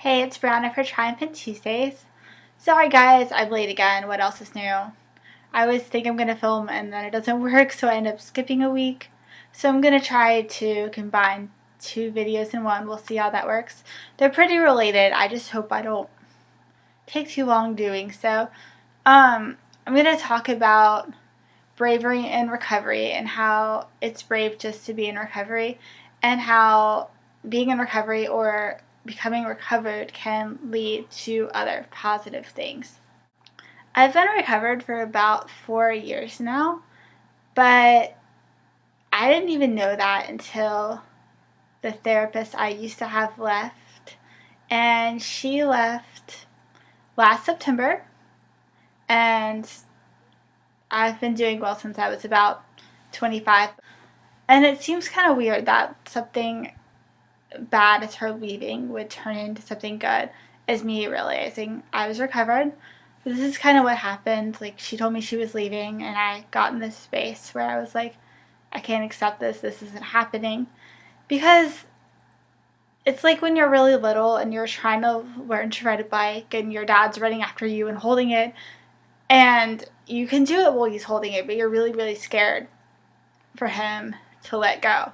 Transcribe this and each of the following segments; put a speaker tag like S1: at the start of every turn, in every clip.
S1: Hey, it's Brianna for Triumphant Tuesdays. Sorry guys, I'm late again. What else is new? I always think I'm going to film and then it doesn't work, so I end up skipping a week. So I'm going to try to combine two videos in one. We'll see how that works. They're pretty related. I just hope I don't take too long doing so. I'm going to talk about bravery in recovery and how it's brave just to be in recovery, and how being in recovery or becoming recovered can lead to other positive things. I've been recovered for about 4 years now, but I didn't even know that until the therapist I used to have left, and she left last September, and I've been doing well since I was about 25. And it seems kind of weird that something bad as her leaving would turn into something good, as me realizing I was recovered. But this is kind of what happened. Like, she told me she was leaving, and I got in this space where I was like, I can't accept this. This isn't happening. Because it's like when you're really little and you're trying to learn to ride a bike and your dad's running after you and holding it, and you can do it while he's holding it, but you're really, really scared for him to let go.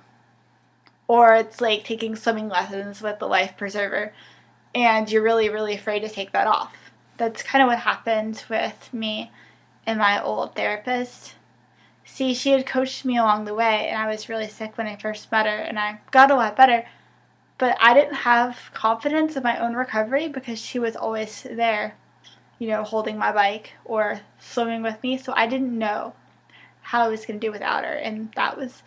S1: Or it's like taking swimming lessons with the life preserver, and you're really, really afraid to take that off. That's kind of what happened with me and my old therapist. See, she had coached me along the way, and I was really sick when I first met her, and I got a lot better. But I didn't have confidence in my own recovery because she was always there, holding my bike or swimming with me, so I didn't know how I was going to do without her, and that was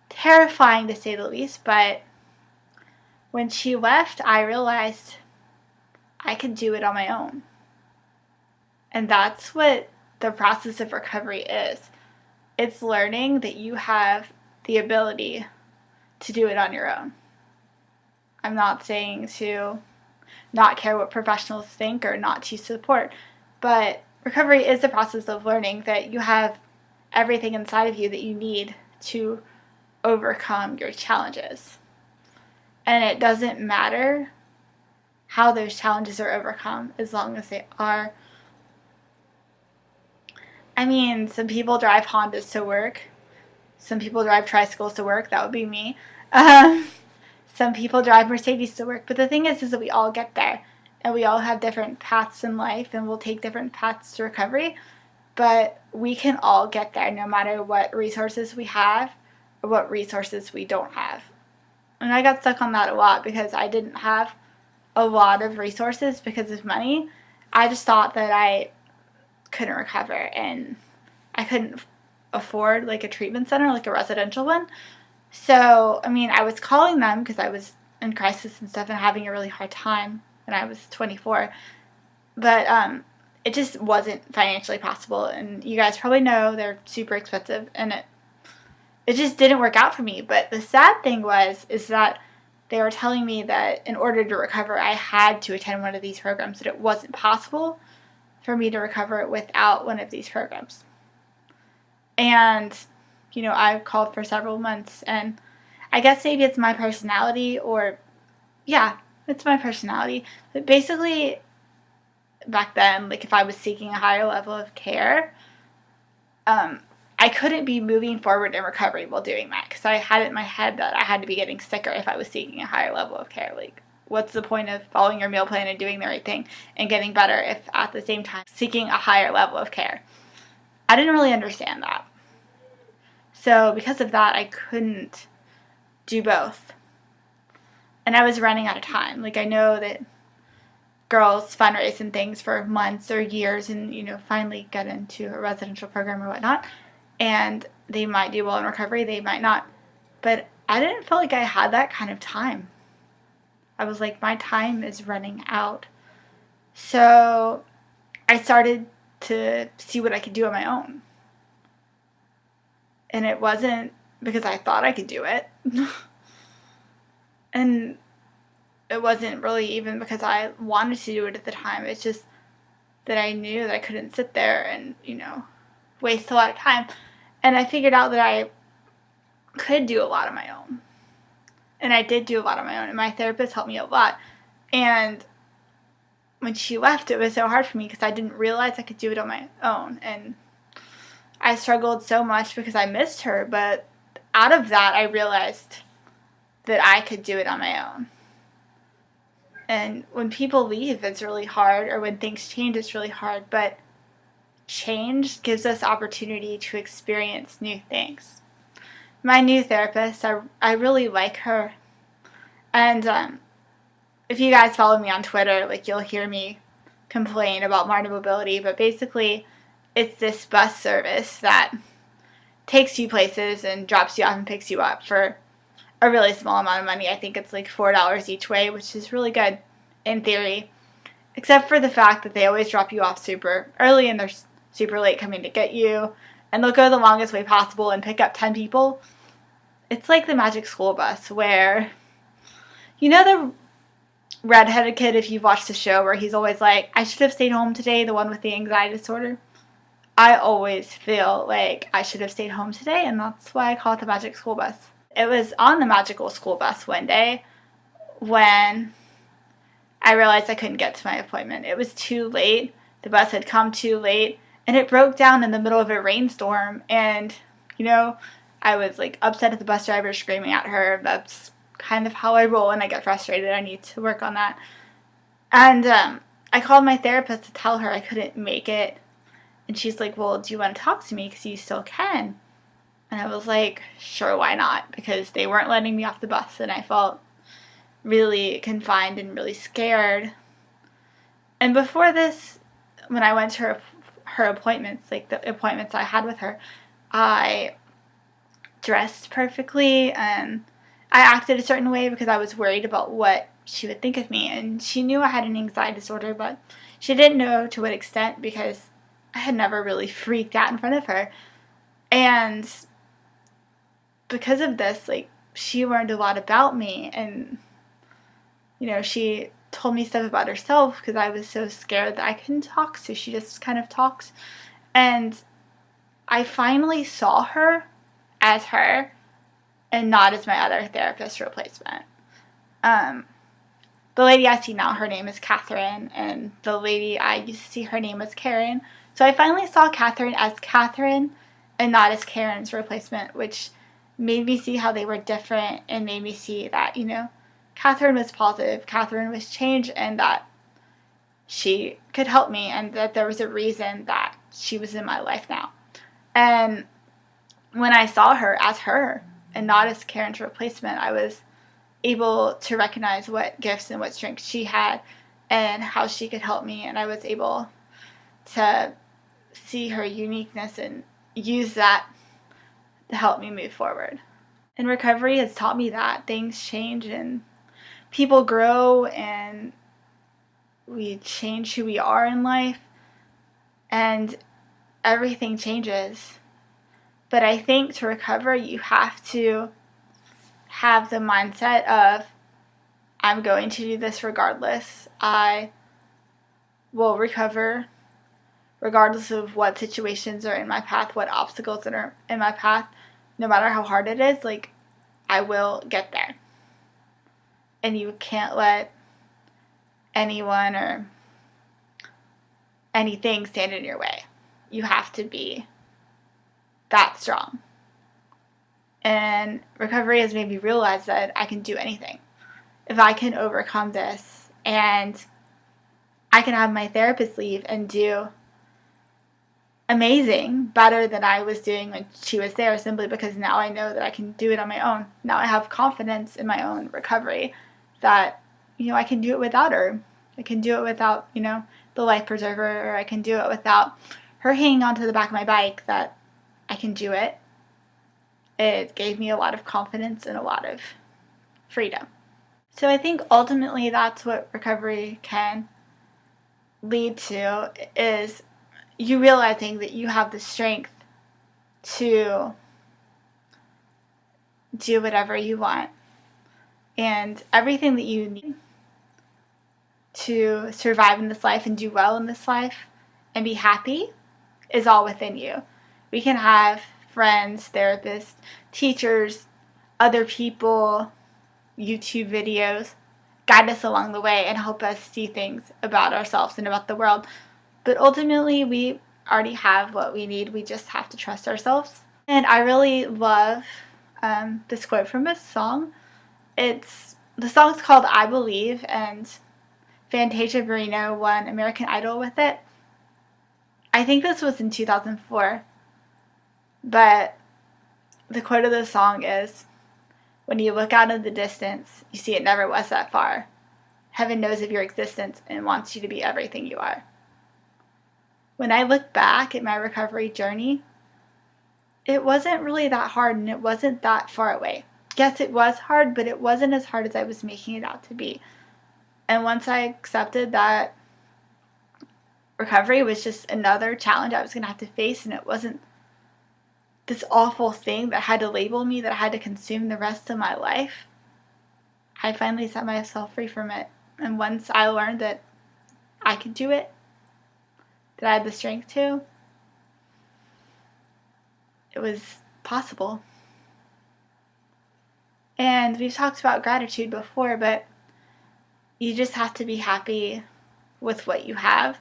S1: terrifying to say the least. But when she left, I realized I could do it on my own. And that's what the process of recovery is. It's learning that you have the ability to do it on your own. I'm not saying to not care what professionals think or not to support, but recovery is the process of learning that you have everything inside of you that you need to overcome your challenges. And it doesn't matter how those challenges are overcome as long as they are. I mean, some people drive Hondas to work. Some people drive tricycles to work. That would be me. Some people drive Mercedes to work. But the thing is that we all get there. And we all have different paths in life, and we'll take different paths to recovery. But we can all get there no matter what resources we have or what resources we don't have. And I got stuck on that a lot because I didn't have a lot of resources because of money. I just thought that I couldn't recover, and I couldn't afford like a treatment center, like a residential one. So, I was calling them because I was in crisis and stuff and having a really hard time when I was 24. But it just wasn't financially possible, and you guys probably know they're super expensive, and it just didn't work out for me. But the sad thing is that they were telling me that in order to recover, I had to attend one of these programs, that it wasn't possible for me to recover without one of these programs. And, I called for several months, and I guess maybe it's my personality, or, yeah, it's my personality. But basically, back then, like, if I was seeking a higher level of care, I couldn't be moving forward in recovery while doing that, because I had it in my head that I had to be getting sicker if I was seeking a higher level of care. Like, what's the point of following your meal plan and doing the right thing and getting better if at the same time seeking a higher level of care? I didn't really understand that. So because of that, I couldn't do both. And I was running out of time. Like, I know that girls fundraise and things for months or years and, finally get into a residential program or whatnot. And they might do well in recovery, they might not. But I didn't feel like I had that kind of time. I was like, my time is running out. So I started to see what I could do on my own. And it wasn't because I thought I could do it. And it wasn't really even because I wanted to do it at the time. It's just that I knew that I couldn't sit there and, waste a lot of time. And I figured out that I could do a lot on my own. And I did do a lot on my own. And my therapist helped me a lot. And when she left, it was so hard for me because I didn't realize I could do it on my own. And I struggled so much because I missed her. But out of that, I realized that I could do it on my own. And when people leave, it's really hard. Or when things change, it's really hard. But change gives us opportunity to experience new things. My new therapist, I really like her. And if you guys follow me on Twitter, like, you'll hear me complain about Martin Mobility, but basically it's this bus service that takes you places and drops you off and picks you up for a really small amount of money. I think it's like $4 each way, which is really good in theory, except for the fact that they always drop you off super early and they're super late coming to get you, and they'll go the longest way possible and pick up 10 people. It's like the Magic School Bus, where, you know, the redheaded kid, if you've watched the show, where he's always like, I should have stayed home today, the one with the anxiety disorder. I always feel like I should have stayed home today, and that's why I call it the Magic School Bus. It was on the Magical School Bus one day when I realized I couldn't get to my appointment. It was too late. The bus had come too late, and it broke down in the middle of a rainstorm, and, you know, I was like upset at the bus driver, screaming at her. That's kind of how I roll when I get frustrated. I need to work on that. And I called my therapist to tell her I couldn't make it. And she's like, well, do you want to talk to me? Because you still can. And I was like, sure, why not? Because they weren't letting me off the bus, and I felt really confined and really scared. And before this, when I went to her appointments, like the appointments I had with her, I dressed perfectly and I acted a certain way because I was worried about what she would think of me. And she knew I had an anxiety disorder, but she didn't know to what extent because I had never really freaked out in front of her. And because of this, like, she learned a lot about me, and, you know, she told me stuff about herself because I was so scared that I couldn't talk, so she just kind of talks. And I finally saw her as her and not as my other therapist replacement. The lady I see now, her name is Catherine, and the lady I used to see, her name was Karen. So I finally saw Catherine as Catherine and not as Karen's replacement, which made me see how they were different and made me see that, you know, Catherine was positive, Catherine was change, and that she could help me, and that there was a reason that she was in my life now. And when I saw her as her and not as Karen's replacement, I was able to recognize what gifts and what strengths she had and how she could help me, and I was able to see her uniqueness and use that to help me move forward. And recovery has taught me that things change and people grow and we change who we are in life and everything changes. But I think to recover, you have to have the mindset of, I'm going to do this regardless. I will recover regardless of what situations are in my path, what obstacles are in my path. No matter how hard it is, like, I will get there. And you can't let anyone or anything stand in your way. You have to be that strong. And recovery has made me realize that I can do anything. If I can overcome this and I can have my therapist leave and do amazing, better than I was doing when she was there, simply because now I know that I can do it on my own. Now I have confidence in my own recovery that, you know, I can do it without her. I can do it without, you know, the life preserver, or I can do it without her hanging onto the back of my bike, that I can do it. It gave me a lot of confidence and a lot of freedom. So I think ultimately that's what recovery can lead to, is you realizing that you have the strength to do whatever you want. And everything that you need to survive in this life and do well in this life and be happy is all within you. We can have friends, therapists, teachers, other people, YouTube videos, guide us along the way and help us see things about ourselves and about the world. But ultimately, we already have what we need. We just have to trust ourselves. And I really love this quote from a song. The song's called I Believe, and Fantasia Barrino won American Idol with it. I think this was in 2004. But the quote of the song is, "When you look out in the distance, you see it never was that far. Heaven knows of your existence and wants you to be everything you are." When I look back at my recovery journey, it wasn't really that hard and it wasn't that far away. Yes, it was hard, but it wasn't as hard as I was making it out to be. And once I accepted that recovery was just another challenge I was going to have to face, and it wasn't this awful thing that had to label me, that I had to consume the rest of my life, I finally set myself free from it. And once I learned that I could do it, that I had the strength to, it was possible. And we've talked about gratitude before, but you just have to be happy with what you have,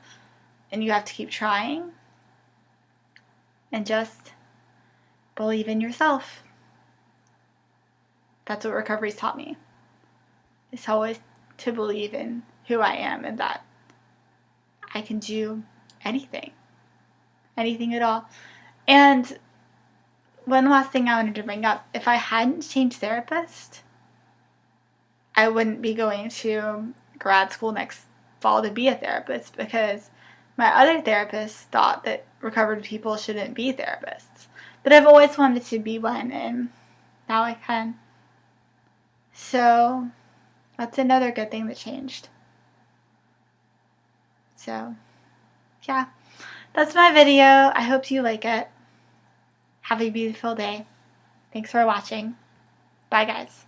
S1: and you have to keep trying, and just believe in yourself. That's what recovery's taught me. It's always to believe in who I am and that I can do anything at all. And one last thing I wanted to bring up, if I hadn't changed therapist, I wouldn't be going to grad school next fall to be a therapist, because my other therapist thought that recovered people shouldn't be therapists. But I've always wanted to be one, and now I can. So that's another good thing that changed. So, yeah. That's my video. I hope you like it. Have a beautiful day. Thanks for watching. Bye, guys.